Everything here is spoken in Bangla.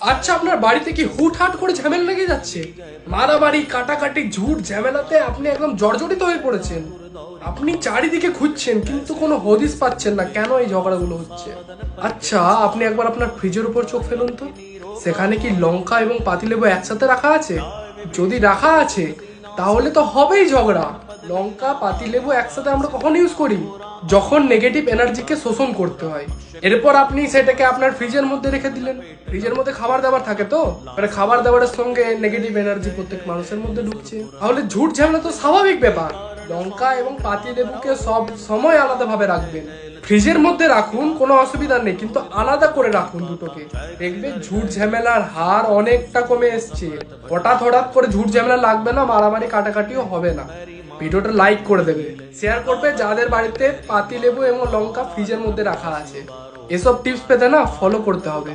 আচ্ছা, আপনার বাড়িতে কি হুটহাট করে ঝামেলা লেগে যাচ্ছে? মারামারি, কাটাকাটি, ঝুট ঝামেলাতে আপনি একদম জর্জরিত হয়ে পড়েছেন। আপনি চারিদিকে খুঁজছেন কিন্তু কোনো হদিস পাচ্ছেন না কেন এই ঝগড়াগুলো হচ্ছে। আচ্ছা, আপনি একবার আপনার ফ্রিজের উপর চোখ ফেলুন তো। সেখানে কি লঙ্কা এবং পাতিলেবু একসাথে রাখা আছে? যদি রাখা আছে তাহলে তো হবেই ঝগড়া। লঙ্কা পাতিলেবু একসাথে আমরা কখন ইউজ করি? যখন নেগেটিভ এনার্জিকে শোষণ করতে হয়। এরপর আপনি সেটাকে আপনার ফ্রিজের মধ্যে রেখে দিলেন। ফ্রিজের মধ্যে খাবার দাবার থাকে তো, মানে খাবার দাবারের সঙ্গে নেগেটিভ এনার্জি প্রত্যেক মানুষের মধ্যে ঢুকছে। তাহলে ঝুট ঝামেলা তো স্বাভাবিক ব্যাপার। লঙ্কা এবং পাতিলেবুকে সব সময় আলাদাভাবে রাখবেন। ফ্রিজের মধ্যে রাখুন, কোনো অসুবিধা নেই, কিন্তু আলাদা করে রাখুন দুটোকে। দেখবেন ঝুট ঝামেলার হার অনেকটা কমে এসছে। হঠাৎ হঠাৎ করে ঝুট ঝামেলা লাগবে না, মারামারি কাটাকাটিও হবে না। ভিডিওটা লাইক করে দেবে, শেয়ার করবে যাদের বাড়িতে পাতিলেবু এবং লঙ্কা ফ্রিজের মধ্যে রাখা আছে। এসব টিপস পেতে না ফলো করতে হবে।